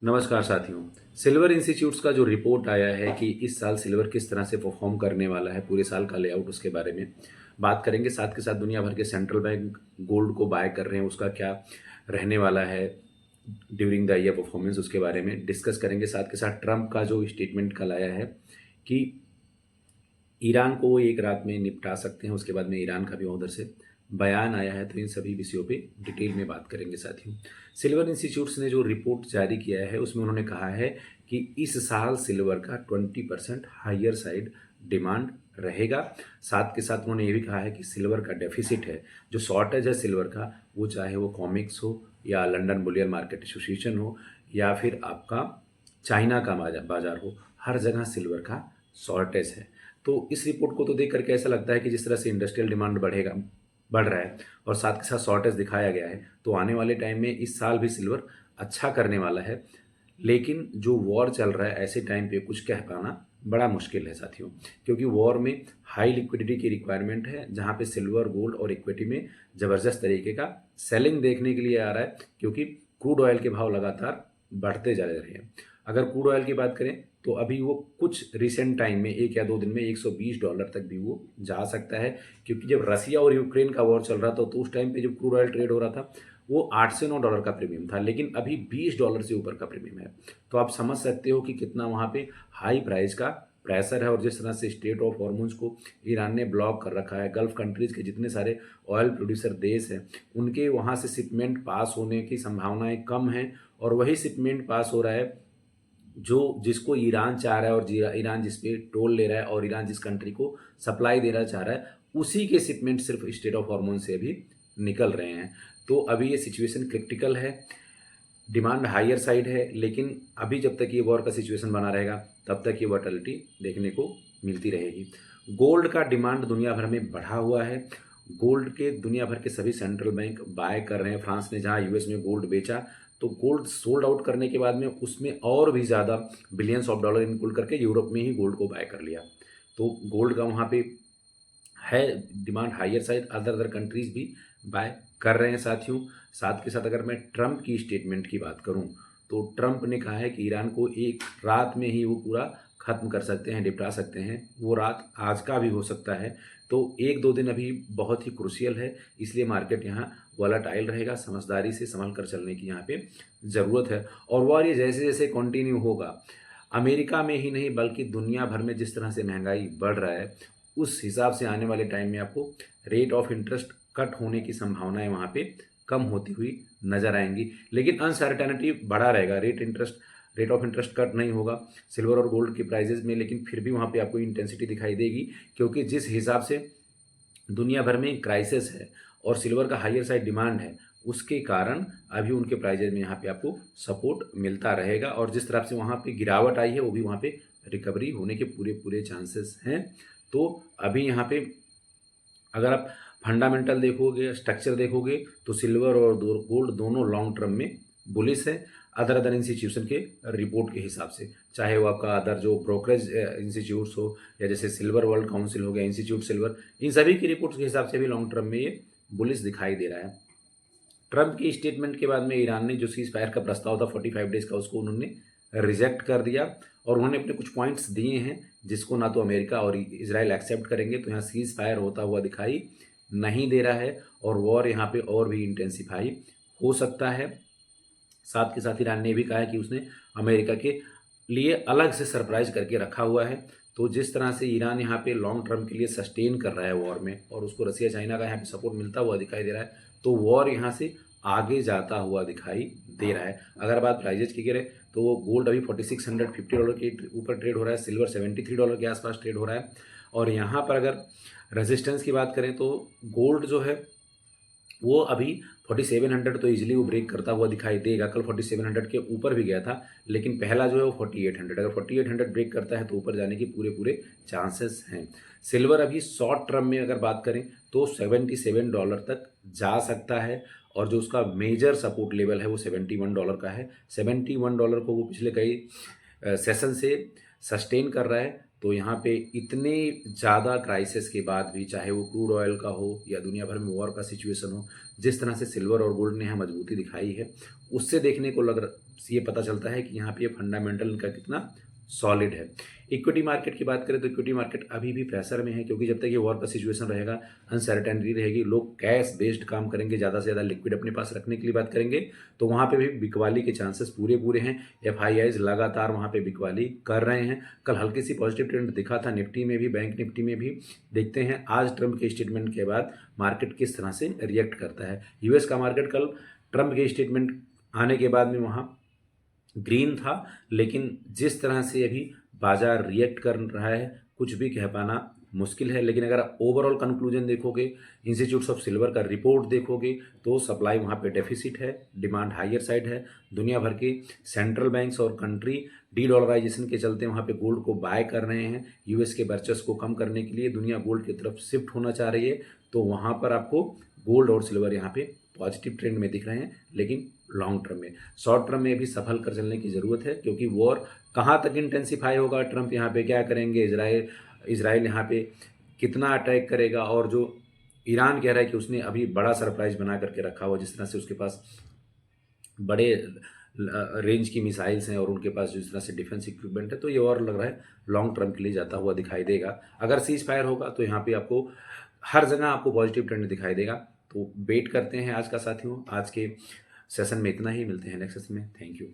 नमस्कार साथियों। Silver institutes का जो रिपोर्ट आया है कि इस साल सिल्वर किस तरह से परफॉर्म करने वाला है, पूरे साल का लेआउट उसके बारे में बात करेंगे। साथ के साथ दुनिया भर के सेंट्रल बैंक गोल्ड को बाय कर रहे हैं, उसका क्या रहने वाला है ड्यूरिंग द ईयर परफॉर्मेंस, उसके बारे में डिस्कस करेंगे। साथ के साथ ट्रंप का जो स्टेटमेंट कल आया है कि ईरान को एक रात में निपटा सकते हैं, उसके बाद में ईरान का भी उधर से बयान आया है। तो इन सभी विषयों पे डिटेल में बात करेंगे साथियों। सिल्वर इंस्टीट्यूट्स ने जो रिपोर्ट जारी किया है उसमें उन्होंने कहा है कि इस साल सिल्वर का 20% हायर साइड डिमांड रहेगा। साथ के साथ उन्होंने ये भी कहा है कि सिल्वर का डेफिसिट है, जो शॉर्टेज है सिल्वर का, वो चाहे वो कॉमिक्स हो या लंदन बुलियन मार्केट एसोसिएशन हो या फिर आपका चाइना का बाजार हो, हर जगह सिल्वर का शॉर्टेज है। तो इस रिपोर्ट को तो देख करके ऐसा लगता है कि जिस तरह से इंडस्ट्रियल डिमांड बढ़ रहा है और साथ के साथ शॉर्टेज दिखाया गया है, तो आने वाले टाइम में इस साल भी सिल्वर अच्छा करने वाला है। लेकिन जो वॉर चल रहा है, ऐसे टाइम पे कुछ कह पाना बड़ा मुश्किल है साथियों, क्योंकि वॉर में हाई लिक्विडिटी की रिक्वायरमेंट है, जहाँ पे सिल्वर गोल्ड और इक्विटी में ज़बरदस्त तरीके का सेलिंग देखने के लिए आ रहा है, क्योंकि क्रूड ऑयल के भाव लगातार बढ़ते जा रहे हैं। अगर क्रूड ऑयल की बात करें तो अभी वो कुछ रिसेंट टाइम में 1 या 2 दिन में $120 तक भी वो जा सकता है, क्योंकि जब रसिया और यूक्रेन का वॉर चल रहा था तो उस टाइम पे जब क्रूड ऑयल ट्रेड हो रहा था वो $8 से $9 का प्रीमियम था, लेकिन अभी $20 से ऊपर का प्रीमियम है। तो आप समझ सकते हो कि कितना वहाँ पे हाई प्राइस का प्रेशर है। और जिस तरह से स्टेट ऑफ हॉर्मोन्स को ईरान ने ब्लॉक कर रखा है, गल्फ कंट्रीज़ के जितने सारे ऑयल प्रोड्यूसर देश हैं उनके वहाँ से शिपमेंट पास होने की संभावनाएं कम हैं, और वही शिपमेंट पास हो रहा है जो जिसको ईरान चाह रहा है, और ईरान जिस पे टोल ले रहा है, और ईरान जिस कंट्री को सप्लाई देना चाह रहा है, उसी के शिपमेंट सिर्फ स्टेट ऑफ हॉर्मोन से भी निकल रहे हैं। तो अभी ये सिचुएशन क्रिटिकल है, डिमांड हायर साइड है, लेकिन अभी जब तक ये वॉर का सिचुएशन बना रहेगा तब तक ये वॉलेटिलिटी देखने को मिलती रहेगी। गोल्ड का डिमांड दुनिया भर में बढ़ा हुआ है। गोल्ड के दुनिया भर के सभी सेंट्रल बैंक बाय कर रहे हैं। फ्रांस ने जहां यूएस में गोल्ड बेचा तो गोल्ड सोल्ड आउट करने के बाद में उसमें और भी ज़्यादा बिलियंस ऑफ डॉलर इंक्लूड करके यूरोप में ही गोल्ड को बाय कर लिया। तो गोल्ड का वहाँ पे है demand higher side, other other countries भी बाय कर रहे हैं साथियों। साथ के साथ अगर मैं ट्रंप की स्टेटमेंट की बात करूं तो ट्रंप ने कहा है कि ईरान को एक रात में ही वो पूरा ख़त्म कर सकते हैं, निपटा सकते हैं। वो रात आज का भी हो सकता है। तो 1-2 दिन अभी बहुत ही क्रूशियल है, इसलिए मार्केट यहाँ वॉलेटाइल रहेगा। समझदारी से संभल कर चलने की यहाँ पे ज़रूरत है। और वह ये जैसे जैसे कंटिन्यू होगा, अमेरिका में ही नहीं बल्कि दुनिया भर में जिस तरह से महंगाई बढ़ रहा है, उस हिसाब से आने वाले टाइम में आपको रेट ऑफ इंटरेस्ट कट होने की संभावनाएं वहाँ पे कम होती हुई नजर आएंगी। लेकिन अनसर्टेनिटी बढ़ा रहेगा। रेट ऑफ इंटरेस्ट कट नहीं होगा सिल्वर और गोल्ड के प्राइजेज में, लेकिन फिर भी वहाँ पे आपको इंटेंसिटी दिखाई देगी, क्योंकि जिस हिसाब से दुनिया भर में क्राइसिस है और सिल्वर का हायर साइड डिमांड है, उसके कारण अभी उनके प्राइजेज में यहाँ पे आपको सपोर्ट मिलता रहेगा। और जिस तरह से वहाँ पे गिरावट आई है वो भी वहाँ पे रिकवरी होने के पूरे पूरे चांसेस हैं। तो अभी यहाँ पे अगर आप फंडामेंटल देखोगे, स्ट्रक्चर देखोगे, तो सिल्वर और गोल्ड दोनों लॉन्ग टर्म में बुलिश है। अदर इंस्टीट्यूशन के रिपोर्ट के हिसाब से, चाहे वो आपका अदर जो ब्रोकरेज इंस्टीट्यूट्स हो या जैसे सिल्वर वर्ल्ड काउंसिल हो गया, इंस्टीट्यूट सिल्वर, इन सभी की रिपोर्ट्स के हिसाब से भी लॉन्ग टर्म में ये बुलिश दिखाई दे रहा है। ट्रंप की स्टेटमेंट के बाद में ईरान ने जो सीज फायर का प्रस्ताव था 45 डेज का, उसको उन्होंने रिजेक्ट कर दिया। और उन्होंने अपने कुछ पॉइंट्स दिए हैं जिसको ना तो अमेरिका और इसराइल एक्सेप्ट करेंगे। तो यहाँ सीज फायर होता हुआ दिखाई नहीं दे रहा है, और वॉर यहाँ पे और भी इंटेंसिफाई हो सकता है। साथ के साथ ईरान ने भी कहा है कि उसने अमेरिका के लिए अलग से सरप्राइज करके रखा हुआ है। तो जिस तरह से ईरान यहाँ पे लॉन्ग टर्म के लिए सस्टेन कर रहा है वॉर में, और उसको रसिया चाइना का यहाँ पे सपोर्ट मिलता हुआ दिखाई दे रहा है, तो वॉर यहाँ से आगे जाता हुआ दिखाई दे रहा है। अगर बात प्राइजेज की करें तो वो गोल्ड अभी $4650 के ऊपर ट्रेड हो रहा है, सिल्वर $73 के आसपास ट्रेड हो रहा है। और यहाँ पर अगर रेजिस्टेंस की बात करें तो गोल्ड जो है वो अभी 4700 तो इजीली वो ब्रेक करता हुआ दिखाई देगा। कल 4700 के ऊपर भी गया था, लेकिन पहला जो है वो 4800, अगर 4800 ब्रेक करता है तो ऊपर जाने के पूरे पूरे चांसेस हैं। सिल्वर अभी शॉर्ट टर्म में अगर बात करें तो $77 तक जा सकता है, और जो उसका मेजर सपोर्ट लेवल है वो $71 का है। $71 को वो पिछले कई सेशन से सस्टेन कर रहा है। तो यहाँ पे इतने ज़्यादा क्राइसिस के बाद भी, चाहे वो क्रूड ऑयल का हो या दुनिया भर में वॉर का सिचुएशन हो, जिस तरह से सिल्वर और गोल्ड ने यहाँ मजबूती दिखाई है, उससे देखने को ये पता चलता है कि यहाँ पे ये फंडामेंटल इनका कितना सॉलिड है। इक्विटी मार्केट की बात करें तो इक्विटी मार्केट अभी भी प्रेशर में है, क्योंकि जब तक ये वॉर का सिचुएशन रहेगा, अनसर्टेनिटी रहेगी, लोग कैश बेस्ड काम करेंगे, ज़्यादा से ज़्यादा लिक्विड अपने पास रखने के लिए बात करेंगे, तो वहाँ पे भी बिकवाली के चांसेस पूरे हैं। एफआईआईज लगातार वहाँ पे बिकवाली कर रहे हैं। कल हल्की सी पॉजिटिव ट्रेंड दिखा था निफ्टी में भी, बैंक निफ्टी में भी। देखते हैं आज ट्रंप के स्टेटमेंट के बाद मार्केट किस तरह से रिएक्ट करता है। यूएस का मार्केट कल ट्रंप के स्टेटमेंट आने के बाद में वहाँ ग्रीन था, लेकिन जिस तरह से अभी बाजार रिएक्ट कर रहा है कुछ भी कह पाना मुश्किल है। लेकिन अगर आप ओवरऑल कंक्लूजन देखोगे, इंस्टीट्यूट्स ऑफ सिल्वर का रिपोर्ट देखोगे, तो सप्लाई वहाँ पे डेफिसिट है, डिमांड हायर साइड है। दुनिया भर के सेंट्रल बैंक्स और कंट्री डी डॉलराइजेशन के चलते वहाँ पे गोल्ड को बाय कर रहे हैं। यूएस के वर्चस्व को कम करने के लिए दुनिया गोल्ड की तरफ शिफ्ट होना चाह रही है, तो वहाँ पर आपको गोल्ड और सिल्वर यहाँ पे पॉजिटिव ट्रेंड में दिख रहे हैं। लेकिन लॉन्ग टर्म में, शॉर्ट टर्म में भी संभल कर चलने की ज़रूरत है, क्योंकि वॉर कहाँ तक इंटेंसिफाई होगा, ट्रंप यहाँ पे क्या करेंगे, इजराइल यहाँ पे कितना अटैक करेगा, और जो ईरान कह रहा है कि उसने अभी बड़ा सरप्राइज बना करके रखा हुआ, जिस तरह से उसके पास बड़े रेंज की मिसाइल्स हैं और उनके पास जिस तरह से डिफेंस इक्विपमेंट है, तो ये और लग रहा है लॉन्ग टर्म के लिए जाता हुआ दिखाई देगा। अगर सीज फायर होगा तो यहाँ पे आपको हर जगह आपको पॉजिटिव ट्रेंड दिखाई देगा। तो वेट करते हैं आज का साथियों। आज के सेशन में इतना ही, मिलते हैं नेक्स्ट सेशन में। Thank you.